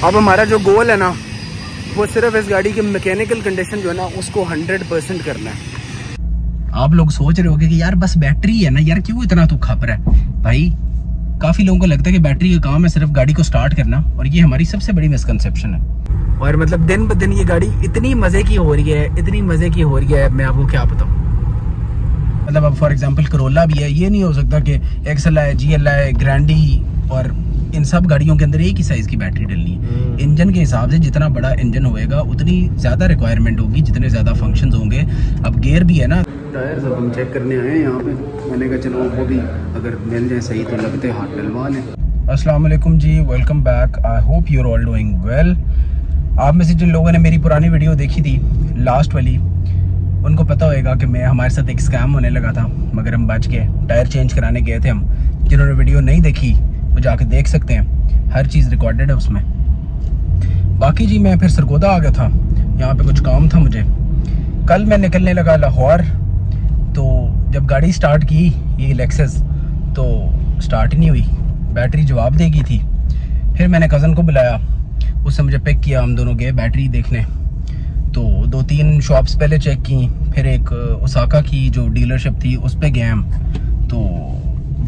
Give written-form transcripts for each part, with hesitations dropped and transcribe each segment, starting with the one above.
अब हमारा जो गोल है ना, वो सिर्फ इस गाड़ी की मैकेनिकल कंडीशन जो है ना उसको 100% करना है। आप लोग सोच रहे होगे कि यार बस बैटरी है ना यार, क्यों इतना तू खप रहा है भाई। काफ़ी लोगों को लगता है कि बैटरी का काम है सिर्फ गाड़ी को स्टार्ट करना, और ये हमारी सबसे बड़ी मिसकंसेप्शन है। और मतलब दिन ब दिन ये गाड़ी इतनी मज़े की हो रही है, इतनी मज़े की हो रही है, मैं आपको क्या बताऊँ। मतलब अब फॉर एग्जांपल करोला भी है, ये नहीं हो सकता कि एक्सेल है, GL है, ग्रैंडी और इन सब गाड़ियों के अंदर एक ही साइज़ की बैटरी डलनी है। इंजन के हिसाब से जितना बड़ा इंजन होएगा उतनी ज़्यादा रिक्वायरमेंट होगी, जितने ज़्यादा फंक्शंस होंगे। अब गियर भी है ना, टायर्स अब हम चेक करने आए हैं यहाँ पे। मैंने कहा चलो वो भी अगर मिल जाए सही तो लगते हाथ डलवा लें। अस्सलाम वालेकुम जी, welcome back. I hope you are all doing well. आप में से जिन लोगों ने मेरी पुरानी वीडियो देखी थी, लास्ट वाली, उनको पता होएगा कि हमारे साथ एक स्कैम होने लगा था, मगर हम बच गए। टायर चेंज कराने गए थे हम। जिन्होंने वीडियो नहीं देखी वो जाके देख सकते हैं, हर चीज़ रिकॉर्डेड है उसमें। बाकी जी मैं फिर सरगोदा आ गया था, यहाँ पे कुछ काम था मुझे। कल मैं निकलने लगा लाहौर, तो जब गाड़ी स्टार्ट की ये लेक्सस, तो स्टार्ट ही नहीं हुई, बैटरी जवाब देगी थी। फिर मैंने कज़न को बुलाया, उससे मुझे पिक किया, हम दोनों गए बैटरी देखने। तो 2-3 शॉप्स पहले चेक की, फिर एक ओसाका की जो डीलरशिप थी उस पे गए हम। तो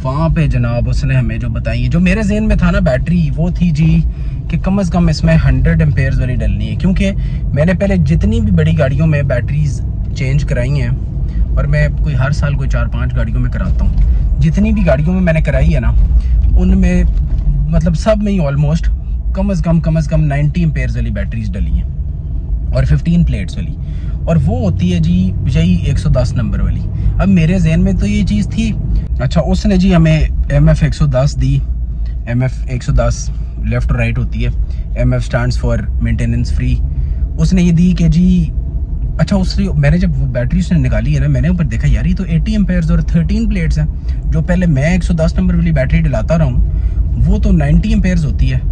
वहाँ पे जनाब उसने हमें जो बताई, जो मेरे ज़हन में था ना बैटरी, वो थी जी कि कम से कम इसमें 100 एम्पेयर्स वाली डलनी है। क्योंकि मैंने पहले जितनी भी बड़ी गाड़ियों में बैटरीज चेंज कराई हैं, और मैं कोई हर साल कोई 4-5 गाड़ियों में कराता हूँ, जितनी भी गाड़ियों में मैंने कराई है ना, उनमें मतलब सब में ही ऑलमोस्ट कम से कम 90 एम्पेयर्स वाली बैटरीज डली हैं, और 15 प्लेट्स वाली, और वो होती है जी यही 110 नंबर वाली। अब मेरे जहन में तो ये चीज़ थी। अच्छा, उसने जी हमें MF 110 दी। MF 110 लेफ्ट राइट होती है, MF stands for maintenance free. उसने ये दी कि जी, अच्छा उससे मैंने जब वो बैटरी उसने निकाली है ना, मैंने ऊपर देखा यार ये तो 80 एम्पेयर्स और 13 प्लेट्स हैं। जो पहले मैं 110 नंबर वाली बैटरी डलाता रहा हूँ वो तो 90 एम्पेयर्स होती है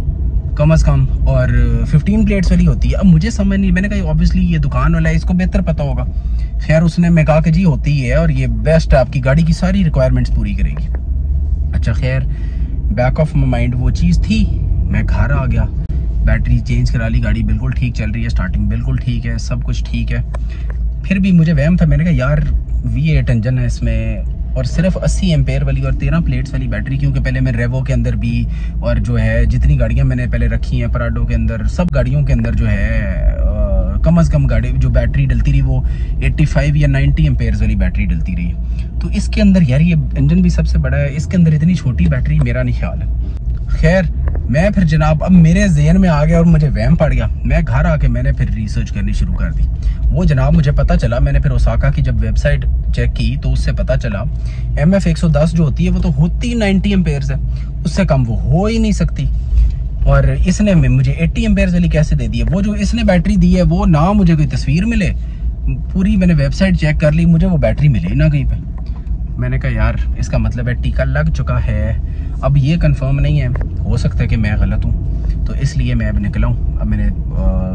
कम से कम, और 15 प्लेट्स वाली होती है। अब मुझे समझ नहीं, मैंने कहा ऑब्वियसली ये दुकान वाला है, इसको बेहतर पता होगा। खैर उसने मैं कहा कि जी होती है और ये बेस्ट है, आपकी गाड़ी की सारी रिक्वायरमेंट्स पूरी करेगी। अच्छा खैर, बैक ऑफ माई माइंड वो चीज़ थी। मैं घर आ गया, बैटरी चेंज करा ली, गाड़ी बिल्कुल ठीक चल रही है, स्टार्टिंग बिल्कुल ठीक है, सब कुछ ठीक है। फिर भी मुझे वहम था, मैंने कहा यार V8 इंजन है इसमें, और सिर्फ 80 एम्पेयर वाली और 13 प्लेट्स वाली बैटरी। क्योंकि पहले मैं रेवो के अंदर भी, और जो है जितनी गाड़ियां मैंने पहले रखी हैं पराडो के अंदर, सब गाड़ियों के अंदर जो है कम से कम गाड़ी जो बैटरी डलती रही वो 85 या 90 एम्पेयर्स वाली बैटरी डलती रही। तो इसके अंदर यार ये इंजन भी सबसे बड़ा है, इसके अंदर इतनी छोटी बैटरी मेरा नहीं ख्याल है। खैर मैं फिर जनाब अब मेरे जहन में आ गया और मुझे वहम पड़ गया। मैं घर आके मैंने फिर रिसर्च करनी शुरू कर दी। वो जनाब मुझे पता चला, मैंने फिर ओसाका की जब वेबसाइट चेक की तो उससे पता चला MF 110 जो होती है वो तो होती 90 एम्पेयर्स है, उससे कम वो हो ही नहीं सकती। और इसने मुझे 80 एम्पेयर्स वाली कैसे दे दी है। वो जो इसने बैटरी दी है वो ना मुझे कोई तस्वीर मिले, पूरी मैंने वेबसाइट चेक कर ली, मुझे वो बैटरी मिले ही ना कहीं पे। मैंने कहा यार इसका मतलब है टीका लग चुका है। अब ये कंफर्म नहीं है, हो सकता है कि मैं गलत हूँ, तो इसलिए मैं अब निकला हूँ। अब मैंने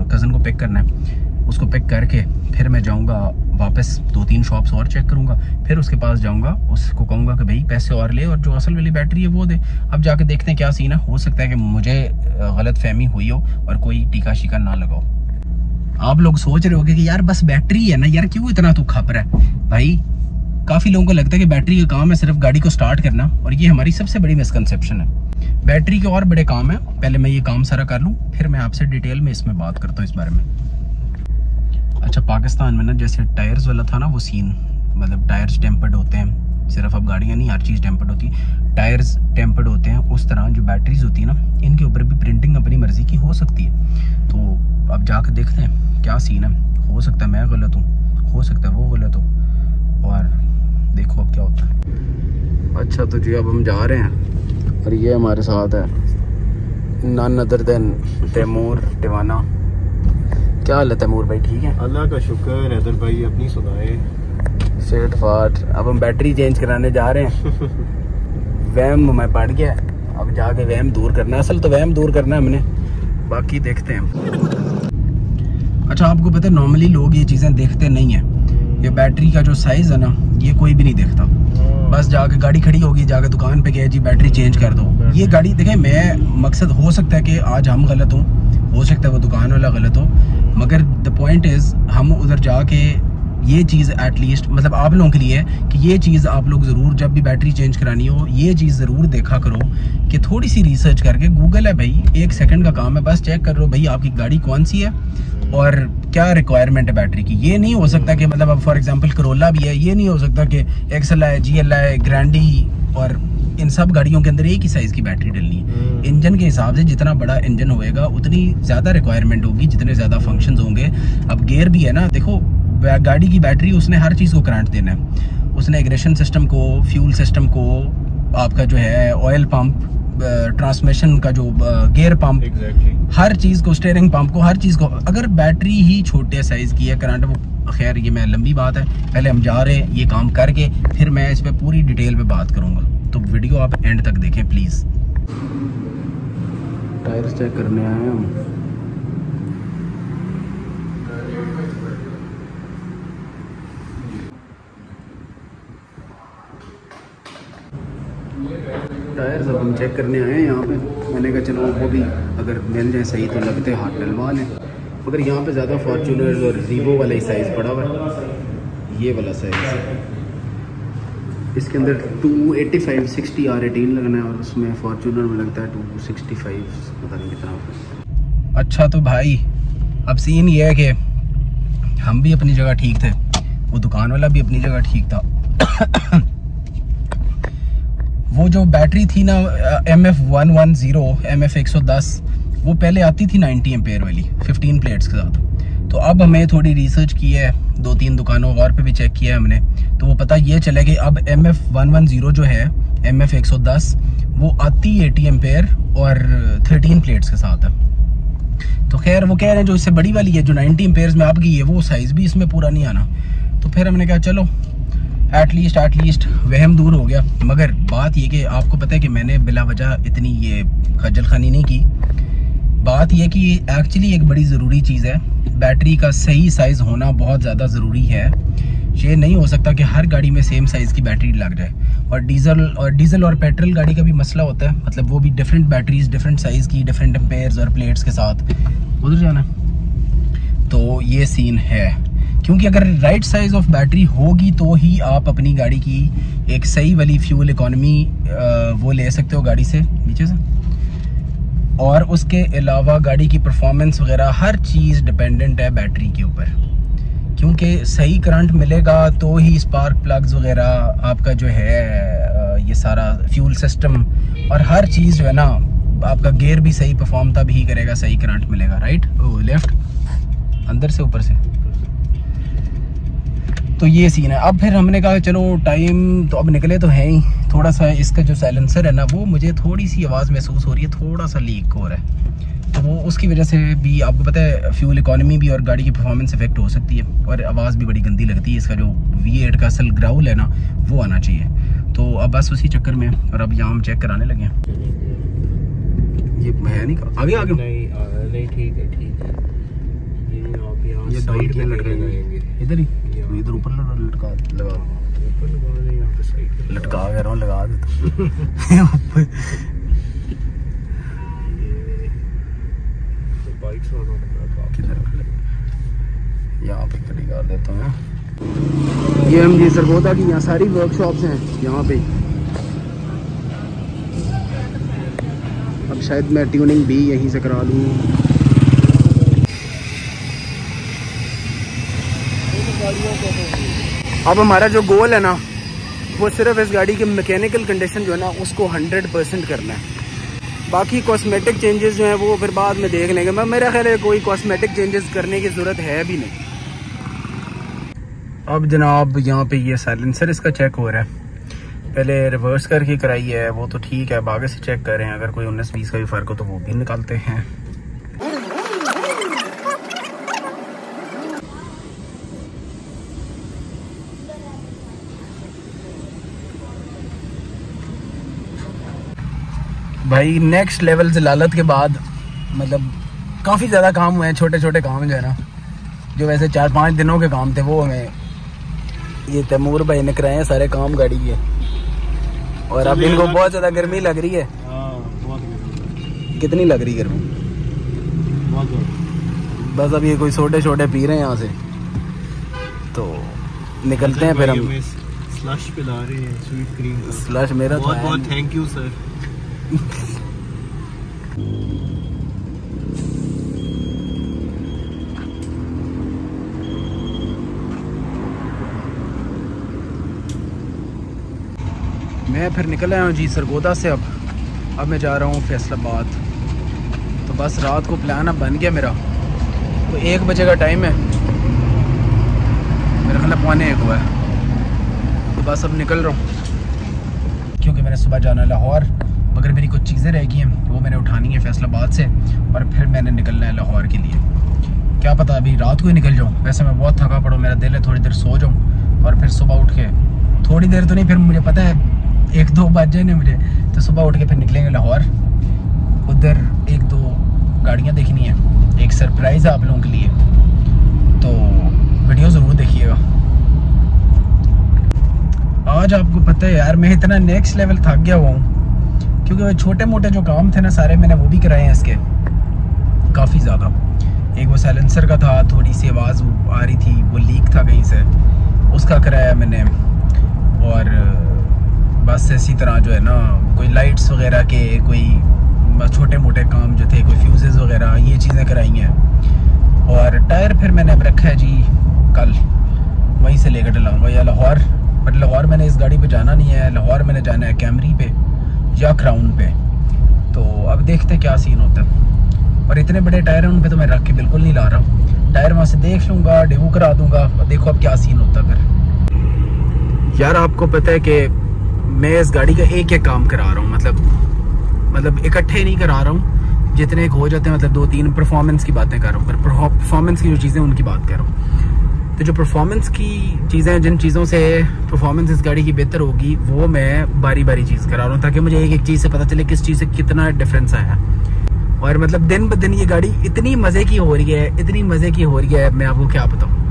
कज़न को पिक करना है, उसको पिक करके फिर मैं जाऊँगा वापस 2-3 शॉप्स और चेक करूँगा, फिर उसके पास जाऊँगा, उसको कहूँगा कि भाई पैसे और ले और जो असल वाली बैटरी है वो दे। अब जाके देखते हैं क्या सीन है। हो सकता है कि मुझे गलत फहमी हुई हो और कोई टीका शीका ना लगाओ। आप लोग सोच रहे होगे कि यार बस बैटरी है ना यार, क्यों इतना तू खप रहा है भाई। काफ़ी लोगों को लगता है कि बैटरी का काम है सिर्फ गाड़ी को स्टार्ट करना, और ये हमारी सबसे बड़ी मिसकंसेप्शन है। बैटरी के और बड़े काम है। पहले मैं ये काम सारा कर लूँ, फिर मैं आपसे डिटेल में इसमें बात करता हूँ इस बारे में। अच्छा, पाकिस्तान में ना जैसे टायर्स वाला था ना वो सीन, मतलब टायर्स टेम्पर्ड होते हैं, सिर्फ अब गाड़ियाँ नहीं हर चीज़ टेम्पर्ड होती है, टायर्स टेम्पर्ड होते हैं। उस तरह जो बैटरीज होती है ना, इनके ऊपर भी प्रिंटिंग अपनी मर्जी की हो सकती है। तो अब जाकर देखते हैं क्या सीन है। हो सकता है मैं गलत हूँ, हो सकता है वो गलत हो, और देखो अब क्या होता है। अच्छा तो जी अब हम जा रहे हैं, और ये हमारे साथ है none other than Taimur Tiwana. क्या हाल है तैमूर भाई, ठीक है? अल्लाह का शुक्र है हैदर भाई, अपनी सुनाए। सेठ फाट। अब हम बैटरी चेंज कराने जा रहे हैं। वहम मैं पड़ गया, अब जाके वहम दूर करना है। असल तो वहम दूर करना है हमने, बाकी देखते हैं। अच्छा आपको पता है नॉर्मली लोग ये चीज़ें देखते नहीं हैं। ये बैटरी का जो साइज़ है ना, ये कोई भी नहीं देखता। बस जाके गाड़ी खड़ी होगी, जाके दुकान पे गए जी बैटरी चेंज कर दो। ये गाड़ी देखें, मैं मकसद हो सकता है कि आज हम गलत हूँ, हो सकता है वो दुकान वाला गलत हो, मगर द पॉइंट इज़ हम उधर जाके ये चीज़ एटलीस्ट मतलब आप लोगों के लिए है कि ये चीज़ आप लोग ज़रूर जब भी बैटरी चेंज करानी हो ये चीज़ ज़रूर देखा करो कि थोड़ी सी रिसर्च करके, गूगल है भाई, 1 सेकंड का काम है, बस चेक कर लो भाई आपकी गाड़ी कौन सी है और क्या रिक्वायरमेंट है बैटरी की। ये नहीं हो सकता कि मतलब अब फॉर एग्जांपल करोला भी है, ये नहीं हो सकता कि एक्सेल है, GL है, ग्रैंडी और इन सब गाड़ियों के अंदर एक ही साइज़ की बैटरी डलनी है। इंजन के हिसाब से जितना बड़ा इंजन होएगा उतनी ज़्यादा रिक्वायरमेंट होगी, जितने ज़्यादा फंक्शंस होंगे। अब गियर भी है ना, देखो गाड़ी की बैटरी उसने हर चीज़ को करंट देना है, उसने इग्निशन सिस्टम को, फ्यूल सिस्टम को, आपका जो है ऑयल पंप, ट्रांसमिशन का जो गियर पंप, हर चीज़ को, स्टीयरिंग पंप को, हर चीज़ को। अगर बैटरी ही छोटे साइज़ की है, करंट वो, खैर ये मैं लंबी बात है, पहले हम जा रहे हैं ये काम करके फिर मैं इस पर पूरी डिटेल पे बात करूँगा, तो वीडियो आप एंड तक देखें प्लीज़। टायर चेक करने आए हम। टायर सब हम चेक करने आए हैं यहाँ पे। मैंने कहा चलो वो भी अगर मिल जाए सही तो लगते हाथ डलवा लें, मगर यहाँ पे ज़्यादा फॉर्चूनर और रीवो वाला ही साइज़ पड़ा हुआ है, ये वाला साइज़। इसके अंदर 285/60 R18 लगना है और उसमें फॉर्चूनर में लगता है 265, पता नहीं कितना। अच्छा तो भाई अब सीन ये है कि हम भी अपनी जगह ठीक थे, वो दुकान वाला भी अपनी जगह ठीक था। वो जो बैटरी थी ना MF110, MF110, वो पहले आती थी 90 एम्पेयर वाली 15 प्लेट्स के साथ। तो अब हमें थोड़ी रिसर्च की है, 2-3 दुकानों और पे भी चेक किया है हमने, तो वो पता ये चला कि अब MF110 जो है, MF110 वो आती 80 एम्पेयर और 13 प्लेट्स के साथ है। तो खैर वो कह रहे हैं जो इससे बड़ी वाली है जो 90 एम्पेयर्स में आपकी है, वो साइज़ भी इसमें पूरा नहीं आना। तो फिर हमने कहा चलो एटलीस्ट वहम दूर हो गया। मगर बात ये कि आपको पता है कि मैंने बिला वजह इतनी ये खज्जल खानी नहीं की। बात ये कि एक्चुअली एक बड़ी ज़रूरी चीज़ है, बैटरी का सही साइज़ होना बहुत ज़्यादा ज़रूरी है। ये नहीं हो सकता कि हर गाड़ी में सेम साइज़ की बैटरी लग जाए, और डीजल और पेट्रोल गाड़ी का भी मसला होता है, मतलब वो भी डिफरेंट बैटरीज, डिफरेंट साइज़ की, डिफरेंट एम्पेयर्स और प्लेट्स के साथ। उधर जाना, तो ये सीन है। क्योंकि अगर राइट साइज ऑफ बैटरी होगी तो ही आप अपनी गाड़ी की एक सही वाली फ्यूल इकोनॉमी वो ले सकते हो गाड़ी से नीचे से, और उसके अलावा गाड़ी की परफॉर्मेंस वगैरह हर चीज़ डिपेंडेंट है बैटरी के ऊपर। क्योंकि सही करंट मिलेगा तो ही स्पार्क प्लग्स वगैरह आपका जो है ये सारा फ्यूल सिस्टम और हर चीज़ जो है ना, आपका गियर भी सही परफॉर्म तब ही करेगा, सही करंट मिलेगा। राइट, लेफ्ट, अंदर से ऊपर से। तो ये सीन है। अब फिर हमने कहा चलो टाइम तो अब निकले तो है ही, थोड़ा सा इसका जो साइलेंसर है ना, वो मुझे थोड़ी सी आवाज़ महसूस हो रही है, थोड़ा सा लीक हो रहा है, तो वो उसकी वजह से भी आपको पता है फ्यूल इकोनॉमी भी और गाड़ी की परफॉर्मेंस इफेक्ट हो सकती है, और आवाज़ भी बड़ी गंदी लगती है। इसका जो V8 का असल ग्राउल है ना, वो आना चाहिए। तो अब बस उसी चक्कर में, और अब यहाँ हम चेक कराने लगे हैं। ये है नहीं आगे नहीं, ठीक है ये साइड में लटकेगा, इधर ही, इधर ऊपर लटका लगा कह रहा हूँ, लगा देता यहाँ पे खड़ी कर देता हूँ। ये MG सरगोदा की यहाँ सारी वर्कशॉप्स हैं यहाँ पे। अब शायद मैं ट्यूनिंग भी यहीं से करा लूँ। अब हमारा जो गोल है ना, वो सिर्फ इस गाड़ी की मैकेनिकल कंडीशन जो है ना, उसको 100% करना है। बाकी कॉस्मेटिक चेंजेस जो हैं वो फिर बाद में देख लेंगे। मैं मेरा ख्याल है कोई कॉस्मेटिक चेंजेस करने की ज़रूरत है भी नहीं। अब जनाब यहाँ पे ये साइलेंसर इसका चेक हो रहा है। पहले रिवर्स करके कराई है, वो तो ठीक है, अब आगे से चेक करें, अगर कोई 19-20 का भी फ़र्क हो तो वो भी निकालते हैं। भाई नेक्स्ट लेवल जलालत के बाद मतलब काफ़ी ज़्यादा काम हुए हैं, छोटे छोटे काम जो है ना, जो वैसे 4-5 दिनों के काम थे, वो हमें ये तैमूर भाई ने कराए हैं सारे काम गाड़ी के। और अब इनको बहुत ज़्यादा गर्मी लग रही है। बहुत कितनी लग रही गर्मी? बहुत बस अब ये कोई सोडे शोडे पी रहे हैं यहाँ से, तो निकलते हैं फिर हम। स्लश पिला रहे हैं, स्वीट क्रीम स्लश मेरा बहुत बहुत थैंक यू सर। मैं फिर निकल आया हूँ जी सरगोदा से। अब मैं जा रहा हूँ फैसलाबाद। तो बस रात को प्लान अब बन गया मेरा। तो 1 बजे का टाइम है, मेरा ख्याल 1:15 हुआ है। तो बस अब निकल रहा हूँ, क्योंकि मैंने सुबह जाना है लाहौर, मगर मेरी कुछ चीज़ें रह गई हैं, वो मैंने उठानी है फैसलाबाद से, और फिर मैंने निकलना है लाहौर के लिए। क्या पता अभी रात को ही निकल जाऊँ। वैसे मैं बहुत थका पड़ा हूँ, मेरा दिल है थोड़ी देर सो जाऊँ और फिर सुबह उठ के, थोड़ी देर तो नहीं, फिर मुझे पता है 1-2 बज जाए ना मुझे, तो सुबह उठ के फिर निकलेंगे लाहौर। उधर 1-2 गाड़ियाँ देखनी है, एक सरप्राइज़ है आप लोगों के लिए, तो वीडियो ज़रूर देखिएगा। आज आपको पता है यार, मैं इतना नेक्स्ट लेवल थक गया हुआ हूँ, क्योंकि वो छोटे मोटे जो काम थे ना सारे मैंने वो भी कराए हैं इसके, काफ़ी ज़्यादा। एक वो साइलेंसर का था, थोड़ी सी आवाज़ आ रही थी, वो लीक था कहीं से, उसका कराया मैंने। और बस इसी तरह जो है ना, कोई लाइट्स वगैरह के कोई छोटे मोटे काम जो थे, कोई फ्यूजेस वगैरह, ये चीज़ें कराई हैं। और टायर फिर मैंने अब रखा है जी, कल वहीं से लेकर डलाऊँगा या लाहौर। बट लाहौर मैंने इस गाड़ी पे जाना नहीं है, लाहौर मैंने जाना है कैमरी पे या क्राउन पे। तो अब देखते क्या सीन होता है। और इतने बड़े टायर हैं, उन पे तो मैं रख के बिल्कुल नहीं ला रहा हूँ। टायर वहाँ से देख लूँगा, डेमो करा दूँगा, देखो अब क्या सीन होता है फिर। यार आपको पता है कि मैं इस गाड़ी का एक काम करा रहा हूँ, मतलब इकट्ठे नहीं करा रहा हूँ, जितने एक हो जाते हैं, मतलब 2-3 परफॉर्मेंस की बातें कर रहा हूँ, पर परफॉर्मेंस की जो चीज़ें उनकी बात कर रहा हूँ। तो जो परफॉर्मेंस की चीज़ें, जिन चीज़ों से परफॉर्मेंस इस गाड़ी की बेहतर होगी, वो मैं बारी बारी चीज़ करा रहा हूँ, ताकि मुझे एक चीज़ से पता चले किस चीज़ से कितना डिफरेंस आया। और मतलब दिन ब दिन ये गाड़ी इतनी मज़े की हो रही है, इतनी मज़े की हो रही है, मैं आपको क्या बताऊँ।